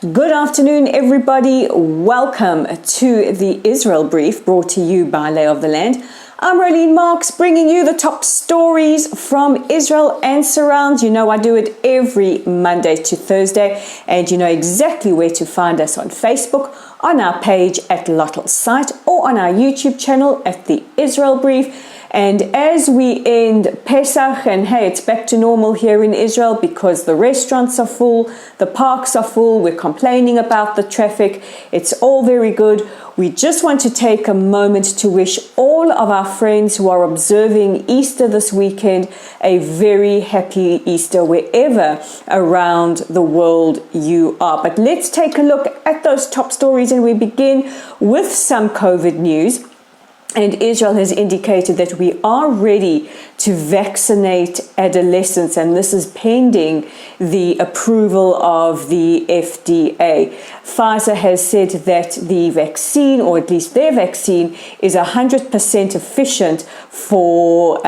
Good afternoon, everybody. Welcome to the Israel Brief, brought to you by Lay of the Land. I'm Rolene Marks, bringing you the top stories from Israel and surrounds. You know I do it every Monday to Thursday, and you know exactly where to find us on Facebook, on our page at Lottel's site, or on our YouTube channel at the Israel Brief. And as we end Pesach, and hey, it's back to normal here in Israel because the restaurants are full, the parks are full, we're complaining about the traffic, it's all very good. We just want to take a moment to wish all of our friends who are observing Easter this weekend a very happy Easter wherever around the world you are. But let's take a look at those top stories, and we begin with some COVID news. And Israel has indicated that we are ready to vaccinate adolescents, and this is pending the approval of the FDA. Pfizer has said that the vaccine, or at least their vaccine, is 100% efficient for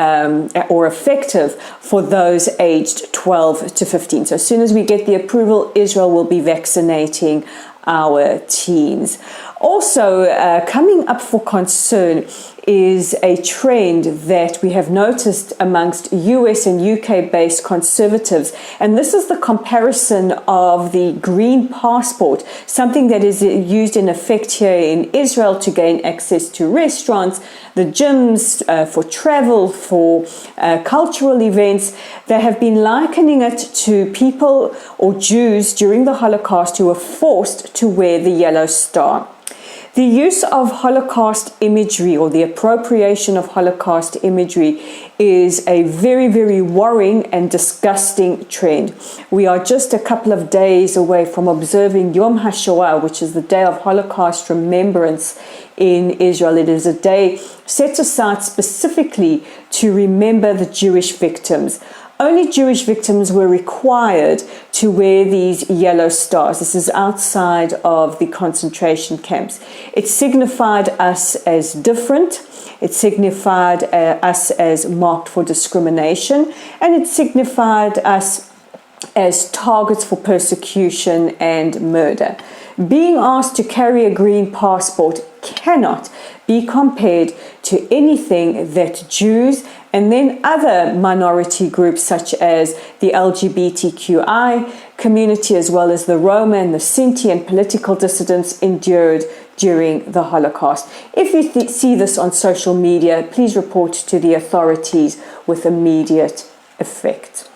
or effective for those aged 12 to 15. So as soon as we get the approval, Israel will be vaccinating our teens. Also, coming up for concern is a trend that we have noticed amongst US and UK based conservatives, and this is the comparison of the green passport, something that is used in effect here in Israel to gain access to restaurants, the gyms, for travel, for cultural events. They have been likening it to people or Jews during the Holocaust who were forced to wear the yellow star. The use of Holocaust imagery, or the appropriation of Holocaust imagery, is a very, very worrying and disgusting trend. We are just a couple of days away from observing Yom HaShoah, which is the day of Holocaust remembrance in Israel. It is a day set aside specifically to remember the Jewish victims. Only Jewish victims were required to wear these yellow stars. This is outside of the concentration camps. It signified us as different. It signified us as marked for discrimination. And it signified us as targets for persecution and murder. Being asked to carry a green passport cannot be compared to anything that Jews and then other minority groups such as the LGBTQI community, as well as the Roma and the Sinti and political dissidents, endured during the Holocaust. If you see this on social media, please report to the authorities with immediate effect.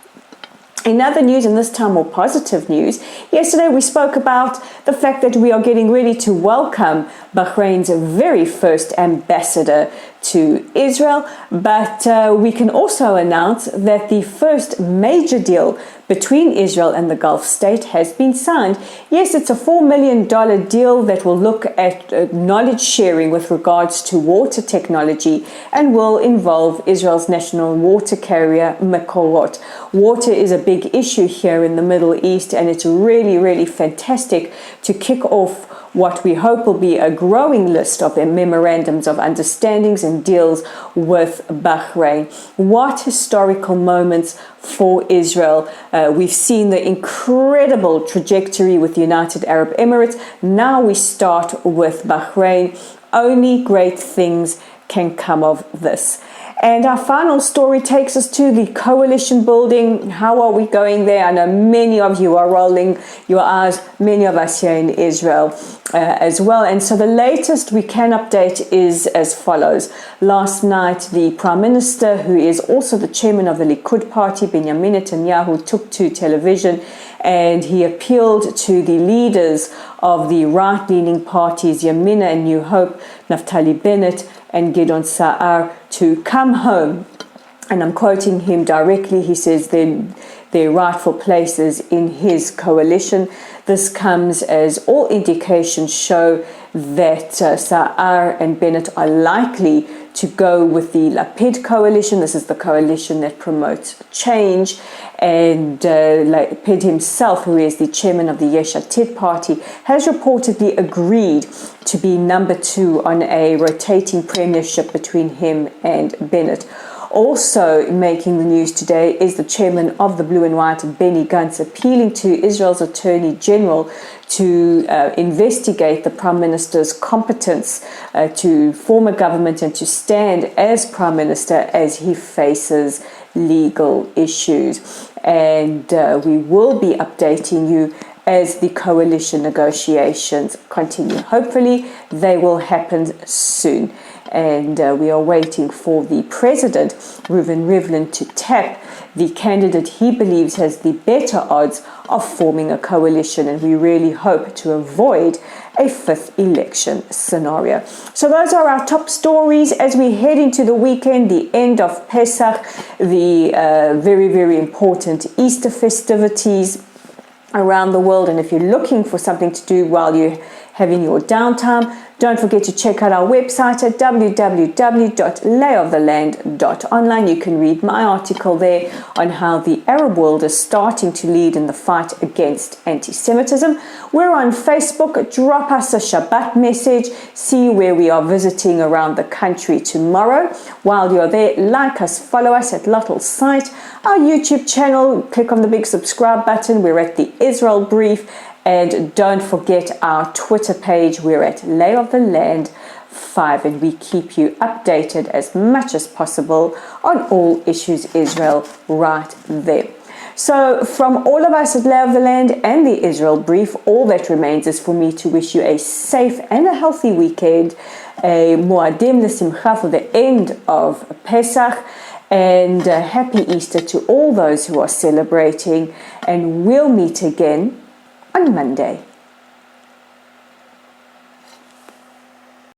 In other news, and this time more positive news, yesterday we spoke about the fact that we are getting ready to welcome Bahrain's very first ambassador to Israel, but we can also announce that the first major deal between Israel and the Gulf state has been signed. Yes, it's a $4 million deal that will look at knowledge sharing with regards to water technology and will involve Israel's national water carrier, Mekorot. Water is a big issue here in the Middle East, and it's really, really fantastic to kick off what we hope will be a growing list of memorandums of understandings and deals with Bahrain. What historical moments for Israel. We've seen the incredible trajectory with the United Arab Emirates. Now we start with Bahrain. Only great things can come of this. And our final story takes us to the coalition building. How are we going there? I know many of you are rolling your eyes, many of us here in Israel as well. And so the latest we can update is as follows. Last night, the Prime Minister, who is also the chairman of the Likud party, Benjamin Netanyahu, took to television and he appealed to the leaders of the right-leaning parties, Yamina and New Hope, Naftali Bennett and Gideon Sa'ar, to come home. And I'm quoting him directly. He says their rightful places in his coalition. This comes as all indications show that Sa'ar and Bennett are likely to go with the Lapid coalition. This is the coalition that promotes change. And Lapid himself, who is the chairman of the Yesh Atid party, has reportedly agreed to be number 2 on a rotating premiership between him and Bennett. Also making the news today is the chairman of the Blue and White, Benny Gantz, appealing to Israel's Attorney General to investigate the Prime Minister's competence to form a government and to stand as Prime Minister as he faces legal issues. And we will be updating you as the coalition negotiations continue. Hopefully they will happen soon. And we are waiting for the president, Reuven Rivlin, to tap the candidate he believes has the better odds of forming a coalition. And we really hope to avoid a fifth election scenario. So those are our top stories as we head into the weekend, the end of Pesach, the very, very important Easter festivities around the world. And if you're looking for something to do while you're having your downtime, don't forget to check out our website at www.layoftheland.online. You can read my article there on how the Arab world is starting to lead in the fight against anti-Semitism. We're on Facebook. Drop us a Shabbat message. See where we are visiting around the country tomorrow. While you're there, like us, follow us at Lottel's site, our YouTube channel. Click on the big subscribe button. We're at the Israel Brief. And don't forget our Twitter page. We're at Lay of the Land 5, and we keep you updated as much as possible on all issues Israel right there. So from all of us at Lay of the Land and the Israel Brief, all that remains is for me to wish you a safe and a healthy weekend, a Moadim L'Simcha for the end of Pesach, and a happy Easter to all those who are celebrating, and we'll meet again on Monday.